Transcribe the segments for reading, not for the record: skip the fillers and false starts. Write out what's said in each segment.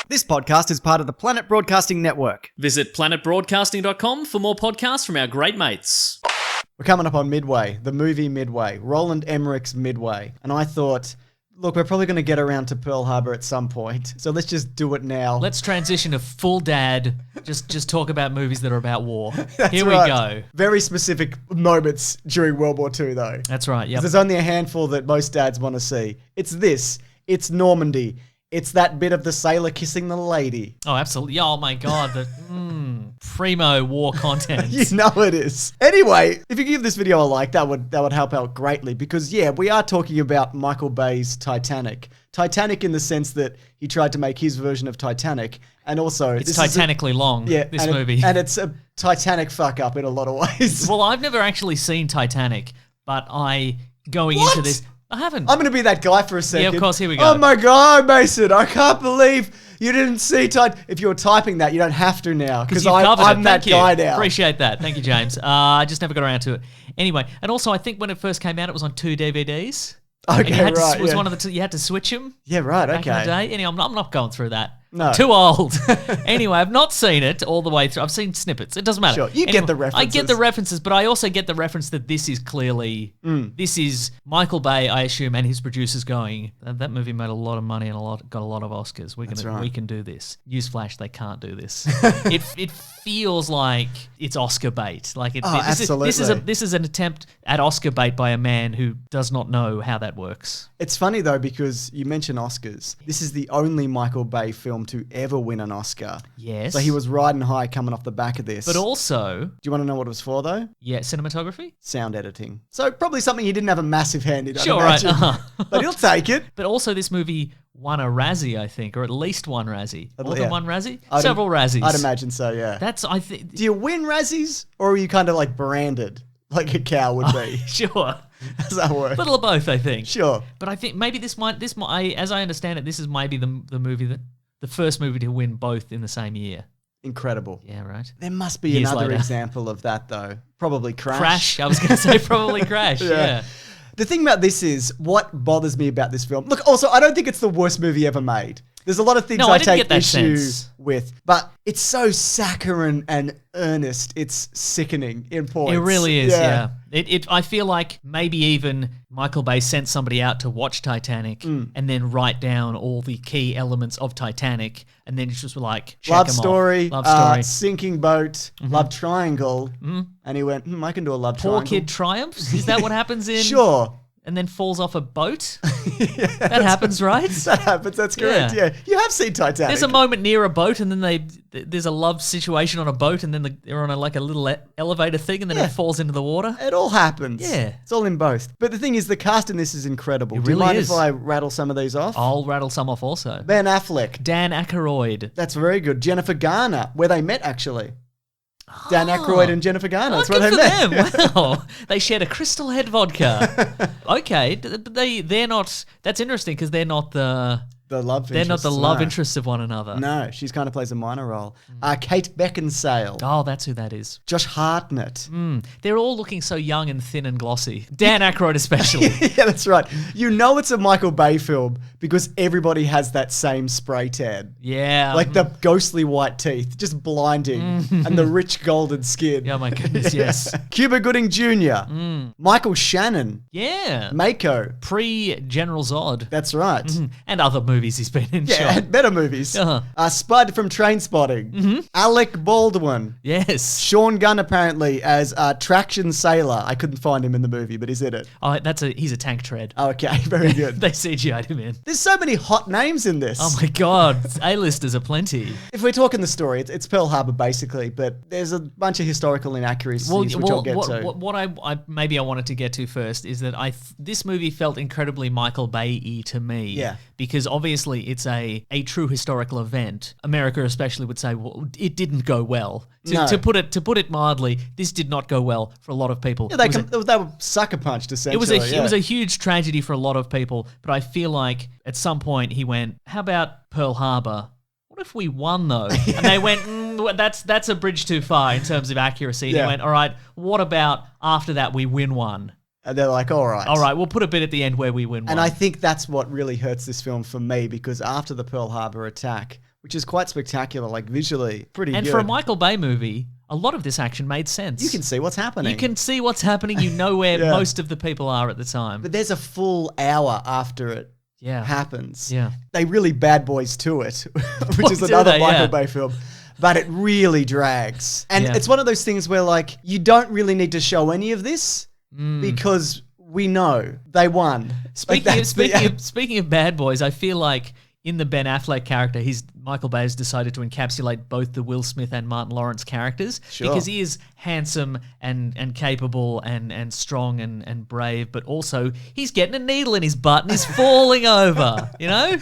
This podcast is part of the Planet Broadcasting Network. Visit planetbroadcasting.com for more podcasts from our great mates. We're coming up on Midway, the movie Midway, Roland Emmerich's Midway. And I thought, look, we're probably going to get around to Pearl Harbor at some point, so let's just do it now. Let's transition to full dad. Just talk about movies that are about war. Right. Here we go. Very specific moments during World War II, though. That's right, yep. There's only a handful that most dads want to see. It's this. It's Normandy. It's that bit of the sailor kissing the lady. Oh, absolutely. Oh, my God. The primo war content. You know it is. Anyway, if you give this video a like, that would help out greatly because, yeah, we are talking about Michael Bay's Titanic. Titanic in the sense that he tried to make his version of Titanic, and also... It's titanically long, this movie. And it's a Titanic fuck-up in a lot of ways. Well, I've never actually seen Titanic, but going into this... I haven't. I'm going to be that guy for a second. Yeah, of course, here we go. Oh my God, Mason, I can't believe you didn't see Titanic. If you're typing that, you don't have to now because I'm that guy now. Appreciate that. Thank you, James. I just never got around to it. Anyway, and also I think when it first came out, it was on 2 DVDs. Okay, right. It was one of the you had to switch them. Yeah, right. Back Okay. in the day. Anyway, I'm not going through that. No. Too old. Anyway, I've not seen it all the way through. I've seen snippets. It doesn't matter. Sure, you get the references. I get the references, but I also get the reference that this is clearly this is Michael Bay, I assume, and his producers going. That movie made a lot of money and got a lot of Oscars. We can do this. Newsflash, they can't do this. It feels like it's Oscar bait. Like absolutely. This is an attempt at Oscar bait by a man who does not know how that works. It's funny though because you mentioned Oscars. This is the only Michael Bay film to ever win an Oscar. Yes. So he was riding high coming off the back of this. But also... Do you want to know what it was for though? Yeah, cinematography? Sound editing. So probably something he didn't have a massive hand in, Sure, I'd imagine. right. But he'll take it. But also this movie won a Razzie, I think, or at least one Razzie. More than one Razzie? Several Razzies. I'd imagine so, yeah. Do you win Razzies or are you kind of like branded like a cow would be? Sure. Does that work? A little of both, I think. Sure. But I think maybe this might, as I understand it, this is maybe the movie the first movie to win both in the same year. Incredible. Yeah, right. There must be Years another later. example of that though. Probably Crash. Crash. I was going to say probably Crash. Yeah. The thing about this is, what bothers me about this film... Look, also, I don't think it's the worst movie ever made. There's a lot of things I take issue with, but it's so saccharine and earnest. It's sickening in points. It really is, yeah. I feel like maybe even Michael Bay sent somebody out to watch Titanic and then write down all the key elements of Titanic and then just like check love them story, off. Love story, sinking boat, love triangle, and he went, I can do a love triangle. Poor kid triumphs? Is that what happens in... Sure. And then falls off a boat? That happens, right? That happens, that's correct, yeah. You have seen Titanic. There's a moment near a boat and then there's a love situation on a boat and then they're on a little elevator thing and then it falls into the water. It all happens. Yeah. It's all in both. But the thing is, the cast in this is incredible. It Do you really mind is. if I rattle some of these off? I'll rattle some off also. Ben Affleck. Dan Aykroyd. That's very good. Jennifer Garner, where they met actually. Dan Aykroyd and Jennifer Garner. That's where they met. Them. Wow. They shared a Crystal Head vodka. Okay. They're not... That's interesting because they're not the love They're not the love interests of one another. No, she's kind of plays a minor role. Kate Beckinsale. Oh, that's who that is. Josh Hartnett. They're all looking so young and thin and glossy. Dan Aykroyd especially. Yeah, that's right. You know it's a Michael Bay film because everybody has that same spray tan. Yeah. Like the ghostly white teeth, just blinding, and the rich golden skin. Oh my goodness, yes. Cuba Gooding Jr. Michael Shannon. Yeah. Mako. Pre-General Zod. That's right. And other movies he's been in. Yeah, sure. and better movies. Spud from Trainspotting. Alec Baldwin. Yes. Sean Gunn apparently as Traction Sailor. I couldn't find him in the movie, but he's in it. Oh, he's a tank tread. Oh, okay, very good. They CGI'd him in. There's so many hot names in this. Oh my God, A-listers are plenty. If we're talking the story, it's Pearl Harbor basically, but there's a bunch of historical inaccuracies which I'll get to. What I wanted to get to first is that this movie felt incredibly Michael Bay-y to me. Yeah. Because obviously it's a true historical event. America especially would say, well, it didn't go well. To put it mildly, this did not go well for a lot of people. Yeah, they were sucker punched essentially. It was a huge tragedy for a lot of people, but I feel like at some point he went, how about Pearl Harbor? What if we won though? And they went, that's a bridge too far in terms of accuracy. And he went, all right, what about after that we win one? And they're like, all right, we'll put a bit at the end where we win one. And I think that's what really hurts this film for me, because after the Pearl Harbor attack, which is quite spectacular, like visually pretty good. And for a Michael Bay movie, a lot of this action made sense. You can see what's happening. You can see what's happening. You know where most of the people are at the time. But there's a full hour after it happens. Yeah. They really bad boys to it, which is another Michael Bay film. But it really drags. And it's one of those things where, like, you don't really need to show any of this because we know they won. Speaking of bad boys, I feel like in the Ben Affleck character, Michael Bay has decided to encapsulate both the Will Smith and Martin Lawrence characters because he is handsome and capable and strong and brave, but also he's getting a needle in his butt and he's falling over. You know,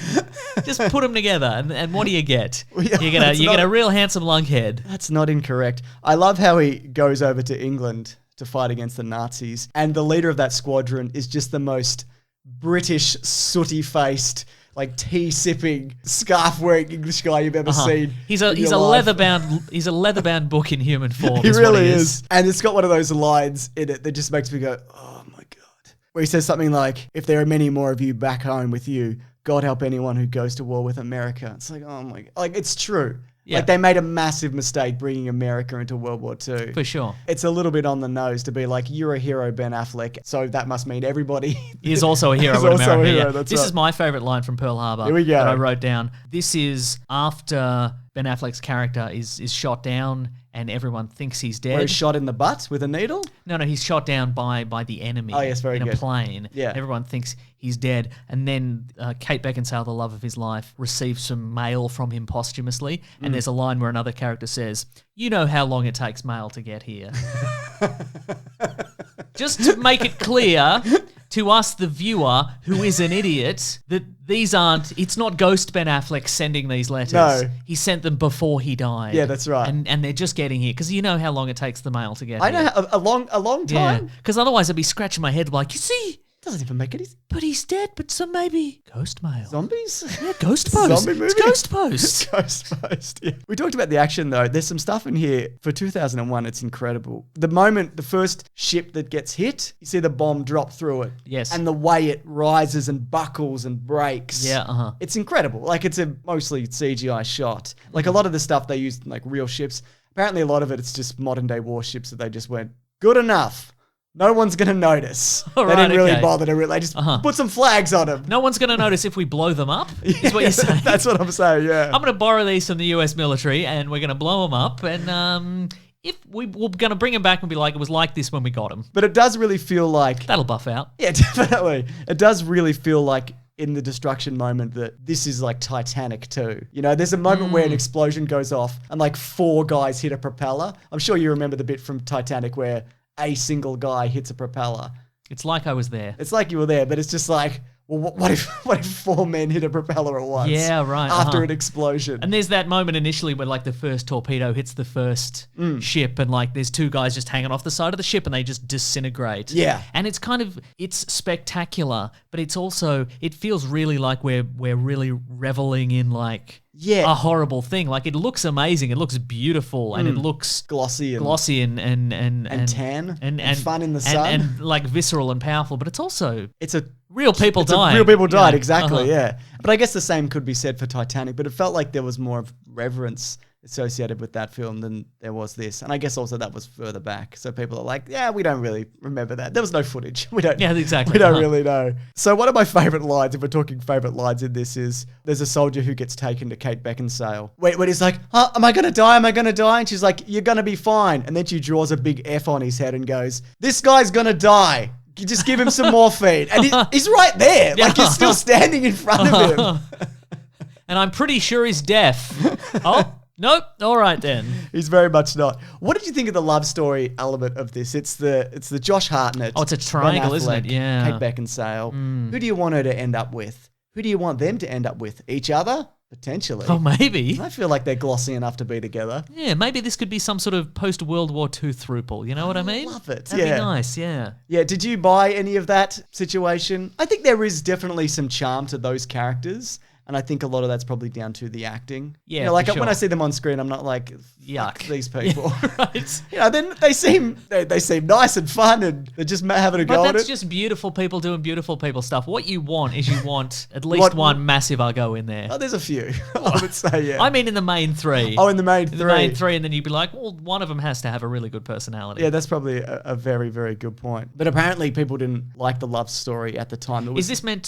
just put them together, and what do you get? You get a real handsome lunkhead. That's not incorrect. I love how he goes over to England to fight against the Nazis, and the leader of that squadron is just the most British, sooty-faced, like tea-sipping, scarf-wearing English guy you've ever seen. He's a leather-bound book in human form. He really is. And it's got one of those lines in it that just makes me go, oh my God. Where he says something like, if there are many more of you back home with you, God help anyone who goes to war with America. It's like, oh my God. Like, it's true. Yeah. Like, they made a massive mistake bringing America into World War II. For sure. It's a little bit on the nose to be like, you're a hero, Ben Affleck, so that must mean everybody is also a hero in America. This is my favorite line from Pearl Harbor that I wrote down. This is after Ben Affleck's character is shot down and everyone thinks he's dead. Where he's shot in the butt with a needle? No, he's shot down by the enemy in a plane. Yeah. Everyone thinks he's dead. And then Kate Beckinsale, the love of his life, receives some mail from him posthumously. And there's a line where another character says, you know how long it takes mail to get here. Just to make it clear to us, the viewer, who is an idiot, that it's not Ghost Ben Affleck sending these letters. No. He sent them before he died. Yeah, that's right. And they're just getting here, because you know how long it takes the mail to get here. I know, a long time. Because otherwise I'd be scratching my head like, you see... Doesn't even make any sense. But he's dead, but so maybe Ghost mail. Zombies? Yeah, Ghost Post. Zombie movie? It's Ghost Post. Ghost Post, yeah. We talked about the action, though. There's some stuff in here. For 2001, it's incredible. The first ship that gets hit, you see the bomb drop through it. Yes. And the way it rises and buckles and breaks. Yeah, It's incredible. Like, it's a mostly CGI shot. Like, a lot of the stuff they used, like, real ships. Apparently, a lot of it's just modern-day warships that they just went, good enough. No one's going to notice. They didn't really bother to really just put some flags on them. No one's going to notice if we blow them up, is what you're saying. That's what I'm saying, yeah. I'm going to borrow these from the US military and we're going to blow them up. And if we're going to bring them back and be like, it was like this when we got them. But it does really feel like... That'll buff out. Yeah, definitely. It does really feel like in the destruction moment that this is like Titanic too. You know, there's a moment where an explosion goes off and like 4 guys hit a propeller. I'm sure you remember the bit from Titanic where a single guy hits a propeller. It's like I was there. It's like you were there, but it's just like, well, what if 4 men hit a propeller at once? Yeah, right. After an explosion. And there's that moment initially where like the first torpedo hits the first ship and like there's 2 guys just hanging off the side of the ship and they just disintegrate. Yeah. And it's it's spectacular, but it's also, it feels really like we're really reveling in like a horrible thing. Like it looks amazing, it looks beautiful, and it looks glossy and tan and fun in the sun and like visceral and powerful. But it's also real people died. Real people died, exactly. Yeah. But I guess the same could be said for Titanic. But it felt like there was more of reverence associated with that film than there was this. And I guess also that was further back. So people are like, yeah, we don't really remember that. There was no footage. We don't really know. So one of my favorite lines, if we're talking favorite lines in this, is there's a soldier who gets taken to Kate Beckinsale. When he's like, am I going to die? Am I going to die? And she's like, you're going to be fine. And then she draws a big F on his head and goes, this guy's going to die. You just give him some morphine. And he's right there. Like he's still standing in front of him. And I'm pretty sure he's deaf. Oh. Nope. All right then. He's very much not. What did you think of the love story element of this? It's the Josh Hartnett. Oh, it's a triangle, Ben Affleck, isn't it? Yeah. Kate Beckinsale. Who do you want her to end up with? Who do you want them to end up with? Each other? Potentially. Oh, maybe. I feel like they're glossy enough to be together. Yeah, maybe this could be some sort of post-World War II throuple. You know what I mean? I love it. That'd be nice, yeah. Yeah, did you buy any of that situation? I think there is definitely some charm to those characters. And I think a lot of that's probably down to the acting. Yeah, you know, like for when I sure. see them on screen, I'm not like, Yuck. fuck these people. Yeah, right. You know, then they seem nice and fun, and they're just having a go But at that's it. just beautiful people doing beautiful people stuff. What you want is at least one massive uggo in there. Oh, there's a few. I would say, yeah. I mean, in the main three. Oh, in the main three. The main three, and then you'd be like, well, one of them has to have a really good personality. Yeah, that's probably a very, very good point. But apparently, people didn't like the love story at the time. Is this meant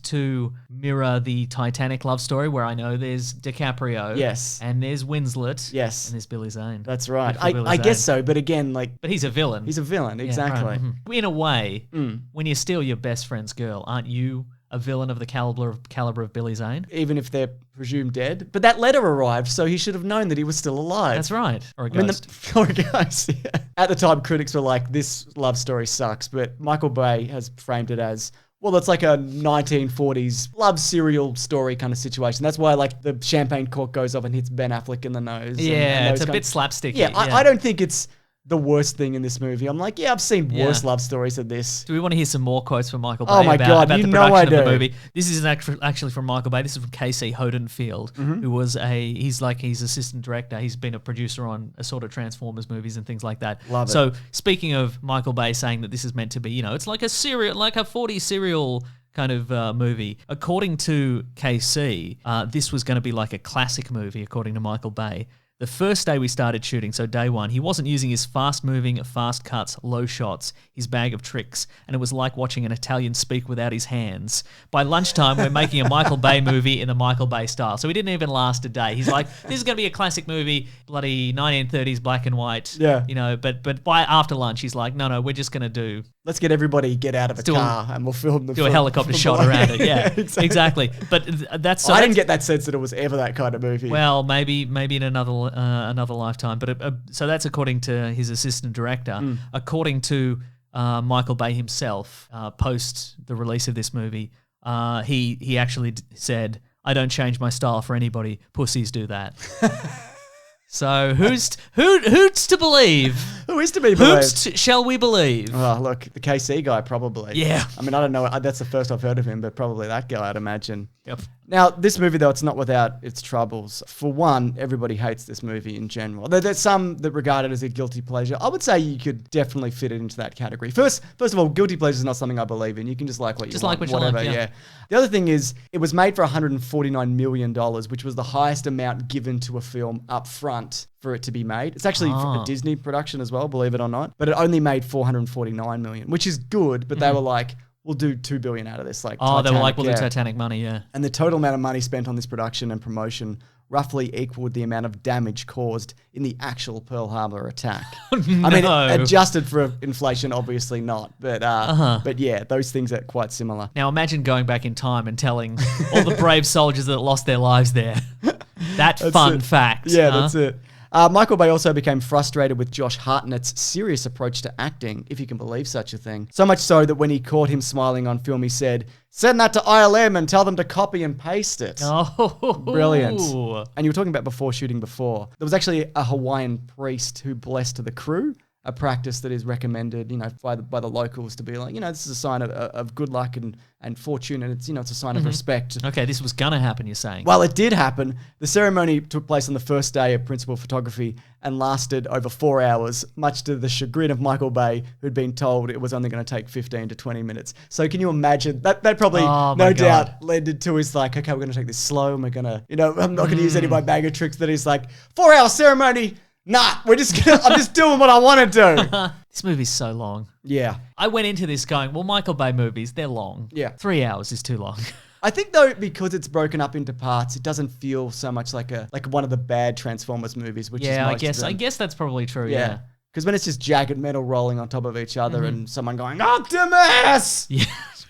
to mirror the Titanic love story, where I know there's DiCaprio, Yes, and there's Winslet, yes, and there's Billy Zane. That's right. Billy I Zane. guess so. But again, But he's a villain. he's a villain, Yeah, exactly. right, In a way, when you steal your best friend's girl, aren't you a villain of the caliber of Billy Zane? Even if they're presumed dead. But that letter arrived, so he should have known that he was still alive. That's right. Or a I mean, ghost. or a ghost, yeah. At the time, critics were like, this love story sucks. But Michael Bay has framed it as, well, it's like a 1940s love serial story kind of situation. That's why, like, the champagne cork goes off and hits Ben Affleck in the nose. Yeah, it's a bit slapsticky. Yeah, I don't think it's the worst thing in this movie. I'm like, yeah, I've seen worse love stories than this. Do we want to hear some more quotes from Michael Bay Oh my God, about you the know production I of the do. movie? This isn't actually from Michael Bay. This is from Casey Hodenfield, who was he's assistant director. He's been a producer on assorted Transformers movies and things like that. Love it. So speaking of Michael Bay saying that this is meant to be, it's like a serial, like a 40 serial kind of movie. According to KC, this was going to be like a classic movie, according to Michael Bay. The first day we started shooting, so day one, he wasn't using his fast-moving, fast cuts, low shots, his bag of tricks, and it was like watching an Italian speak without his hands. By lunchtime, we're making a Michael Bay movie in the Michael Bay style. So he didn't even last a day. He's like, this is going to be a classic movie, bloody 1930s black and white. Yeah. But by after lunch, he's like, no, we're just going to Let's get everybody get out of a car and we'll film the do a helicopter shot around it. Yeah, exactly. But that's so I didn't get that sense that it was ever that kind of movie. Well, maybe in another lifetime. But so that's according to his assistant director. According to Michael Bay himself, post the release of this movie, he actually said, "I don't change my style for anybody. Pussies do that." So who's to believe? Who is to be believed? Whoops, shall we believe? Oh, look, the KC guy probably. Yeah. I mean, I don't know. That's the first I've heard of him, but probably that guy, I'd imagine. Yep. Now, this movie, though, it's not without its troubles. For one, everybody hates this movie in general. There's some that regard it as a guilty pleasure. I would say you could definitely fit it into that category. First of all, guilty pleasure is not something I believe in. You can just like what you want. Like what you whatever, like, yeah. The other thing is, it was made for $149 million, which was the highest amount given to a film up front for it to be made. It's actually a Disney production as well, believe it or not. But it only made $449 million, which is good, but they were like, we'll do $2 billion out of this. Like, Titanic, they were like, we'll do yeah. Titanic money, yeah. And the total amount of money spent on this production and promotion roughly equaled the amount of damage caused in the actual Pearl Harbor attack. No. I mean, adjusted for inflation, obviously not. But yeah, those things are quite similar. Now imagine going back in time and telling all the brave soldiers that lost their lives there that fun fact. Yeah, that's it. Michael Bay also became frustrated with Josh Hartnett's serious approach to acting, if you can believe such a thing. So much so that when he caught him smiling on film, he said, "Send that to ILM and tell them to copy and paste it." Oh, brilliant. And you were talking about before shooting before. There was actually a Hawaiian priest who blessed the crew, a practice that is recommended, by the locals to be like, this is a sign of good luck and fortune, and it's, it's a sign of respect. Okay, this was gonna happen, you're saying? Well, it did happen. The ceremony took place on the first day of principal photography and lasted over 4 hours, much to the chagrin of Michael Bay, whould been told it was only going to take 15 to 20 minutes. So can you imagine? That probably, no doubt, led to his like, okay, we're going to take this slow, and we're going to, I'm not going to use any of my bag of tricks. That he's like, 4-hour ceremony. Nah, I'm just doing what I want to do. This movie's so long. Yeah. I went into this going, well, Michael Bay movies, they're long. Yeah. 3 hours is too long. I think though, because it's broken up into parts, it doesn't feel so much like one of the bad Transformers movies, which is most I guess that's probably true. Yeah. Because when it's just jagged metal rolling on top of each other and someone going, Optimus! Yeah.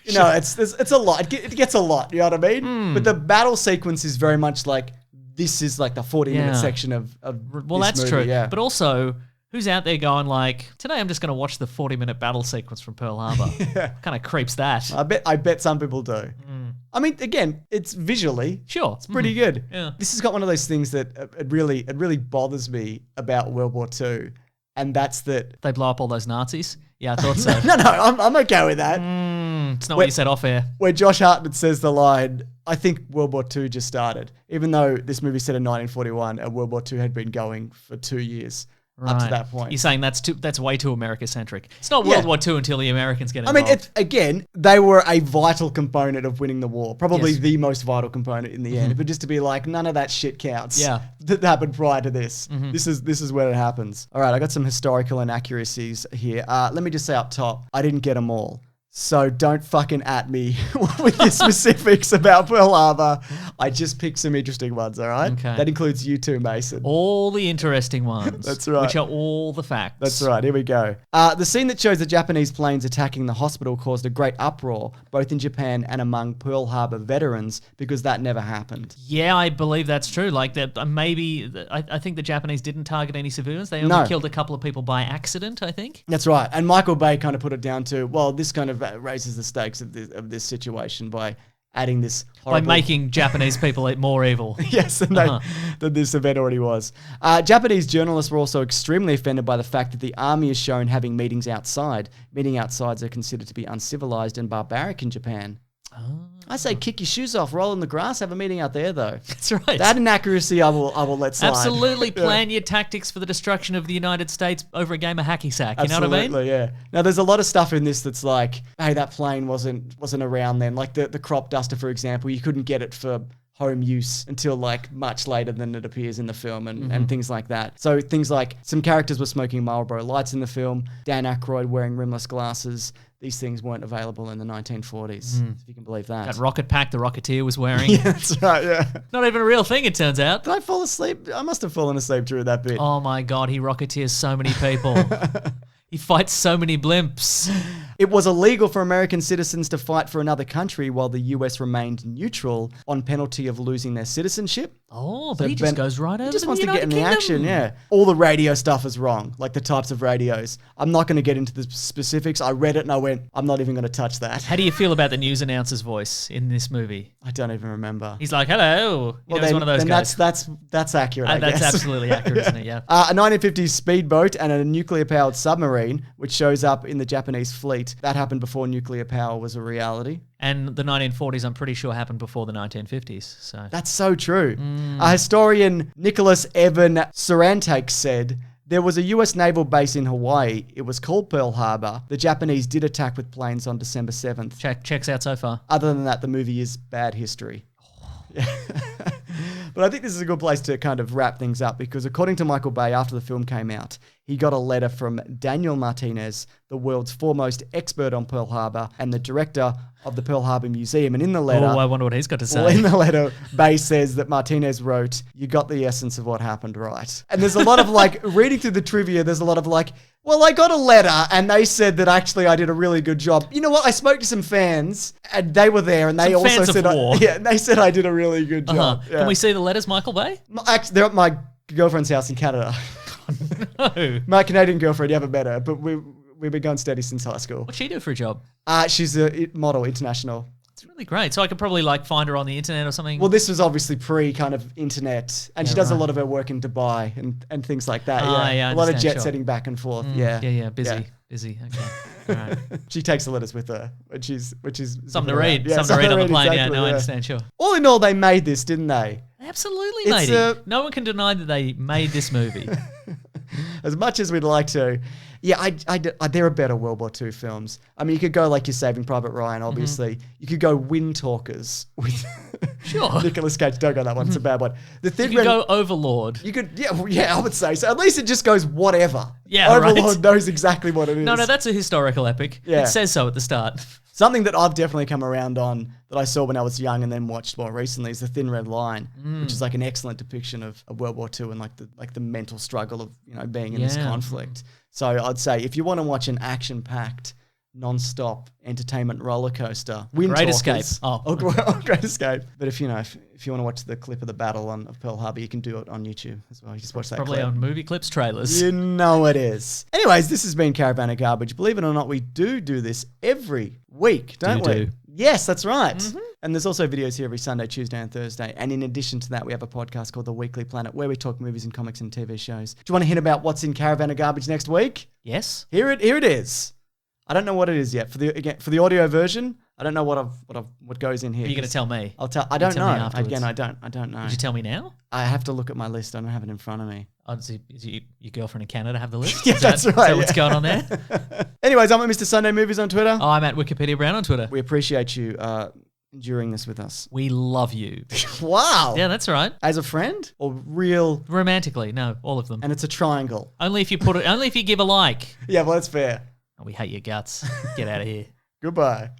It's a lot. It gets a lot, you know what I mean? But the battle sequence is very much like, this is like the 40-minute section of well, this that's movie, true. yeah. But also, who's out there going like, today I'm just going to watch the 40-minute battle sequence from Pearl Harbor? Kind of creeps that. I bet some people do. I mean, again, it's visually, sure, it's pretty good. Yeah. This has got one of those things that it really bothers me about World War II, and that's that they blow up all those Nazis. Yeah, I thought so. no, I'm okay with that. It's not what you said off air. Where Josh Hartnett says the line, I think World War II just started. Even though this movie set in 1941 and World War II had been going for 2 years. Right. Up to that point. You're saying that's way too America-centric. It's not World War II until the Americans get involved. I mean, again, they were a vital component of winning the war. Probably the most vital component in the end. But just to be like, none of that shit counts. Yeah. That happened prior to this. This is where it happens. All right, I got some historical inaccuracies here. Let me just say up top, I didn't get them all. So don't fucking at me with the specifics about Pearl Harbor. I just picked some interesting ones, all right? Okay. That includes you too, Mason. All the interesting ones. That's right. Which are all the facts. That's right. Here we go. The scene that shows the Japanese planes attacking the hospital caused a great uproar, both in Japan and among Pearl Harbor veterans, because that never happened. Yeah, I believe that's true. Like that, I think the Japanese didn't target any civilians. They only killed a couple of people by accident, I think. That's right. And Michael Bay kind of put it down to, well, this kind of raises the stakes of this situation by adding this horrible... By making Japanese people more evil. Yes, than this event already was. Japanese journalists were also extremely offended by the fact that the army is shown having meetings outside. Meeting outsides are considered to be uncivilized and barbaric in Japan. I say kick your shoes off, roll in the grass, have a meeting out there, though. That's right. That inaccuracy I will let slide. Absolutely plan your tactics for the destruction of the United States over a game of hacky sack. You know what I mean? Absolutely, yeah. Now, there's a lot of stuff in this that's like, hey, that plane wasn't around then. Like the crop duster, for example, you couldn't get it for home use until like much later than it appears in the film and things like that. So things like some characters were smoking Marlboro Lights in the film, Dan Aykroyd wearing rimless glasses. These things weren't available in the 1940s, if you can believe that. That rocket pack the Rocketeer was wearing. Yeah, that's right, yeah. Not even a real thing, it turns out. Did I fall asleep? I must have fallen asleep during that bit. Oh my God, he rocketeers so many people. He fights so many blimps. It was illegal for American citizens to fight for another country while the US remained neutral on penalty of losing their citizenship. Oh, but he just goes right over. He just wants to get in the action, yeah. All the radio stuff is wrong, like the types of radios. I'm not going to get into the specifics. I read it and I went, I'm not even going to touch that. How do you feel about the news announcer's voice in this movie? I don't even remember. He's like, hello. He's one of those guys. That's accurate, I guess. That's absolutely accurate, isn't it? Yeah. A 1950s speedboat and a nuclear-powered submarine, which shows up in the Japanese fleet. That happened before nuclear power was a reality. And the 1940s, I'm pretty sure, happened before the 1950s. So that's so true. Historian Nicholas Evan Sarantake said, there was a US naval base in Hawaii. It was called Pearl Harbor. The Japanese did attack with planes on December 7th. Checks out so far. Other than that, the movie is bad history. Yeah. But I think this is a good place to kind of wrap things up because according to Michael Bay, after the film came out, he got a letter from Daniel Martinez, the world's foremost expert on Pearl Harbor and the director of the Pearl Harbor Museum. And in the letter... Oh, I wonder what he's got to say. Well, in the letter, Bay says that Martinez wrote, you got the essence of what happened right. And there's a lot of like, reading through the trivia, there's a lot of like, well, I got a letter and they said that actually I did a really good job. You know what? I spoke to some fans and they were there and they some also said, they said I did a really good job. Yeah. Can we see the letters, Michael Bay? Actually, they're at my girlfriend's house in Canada. No. My Canadian girlfriend, you haven't met her, but we've been going steady since high school. What's she do for a job? She's a model, international. It's really great. So I could probably like find her on the internet or something. Well, this was obviously pre kind of internet, and she does a lot of her work in Dubai and things like that. A lot of jet setting back and forth. Busy. Okay. All right. She takes the letters with her, which is something to read. Yeah, something to read on the plane. Exactly, I understand. Sure. All in all, they made this, didn't they? Absolutely, matey. No one can deny that they made this movie. As much as we'd like to. Yeah, there are better World War II films. I mean, you could go like you're Saving Private Ryan, obviously. Mm-hmm. You could go Wind Talkers with Nicolas Cage. Don't go that one. It's a bad one. You could go Overlord. You could, I would say. So at least it just goes whatever. Yeah, Overlord knows exactly what it is. No, that's a historical epic. Yeah. It says so at the start. Something that I've definitely come around on that I saw when I was young and then watched more recently is The Thin Red Line, which is like an excellent depiction of World War II and like the mental struggle of being in this conflict. So I'd say if you want to watch an action-packed, non-stop entertainment roller coaster, Great Escape. Great Escape. But if you want to watch the clip of the battle of Pearl Harbor, you can do it on YouTube as well. You just watch that Probably clip. On Movie Clips trailers. You know it is. Anyways, this has been Caravan of Garbage. Believe it or not, we do this every week, don't we? Yes, that's right. Mm-hmm. And there's also videos here every Sunday, Tuesday, and Thursday. And in addition to that, we have a podcast called The Weekly Planet where we talk movies and comics and TV shows. Do you want to hint about what's in Caravan of Garbage next week? Yes. Here it is. I don't know what it is yet. For the audio version, I don't know what goes in here. Are you going to tell me? I'll tell. I don't know. Again, I don't know. Would you tell me now? I have to look at my list. I don't have it in front of me. Oh, does your girlfriend in Canada have the list? Yeah, that's right. Is that what's going on there? Anyways, I'm at Mr. Sunday Movies on Twitter. Oh, I'm at Wikipedia Brown on Twitter. We appreciate you enduring this with us. We love you. Wow. Yeah, that's right. As a friend or real? Romantically, no, all of them. And it's a triangle. Only if you give a like. Yeah, well, that's fair. Oh, we hate your guts. Get out of here. Goodbye.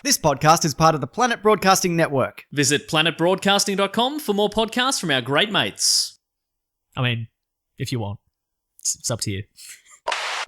This podcast is part of the Planet Broadcasting Network. Visit planetbroadcasting.com for more podcasts from our great mates. I mean, if you want. It's up to you.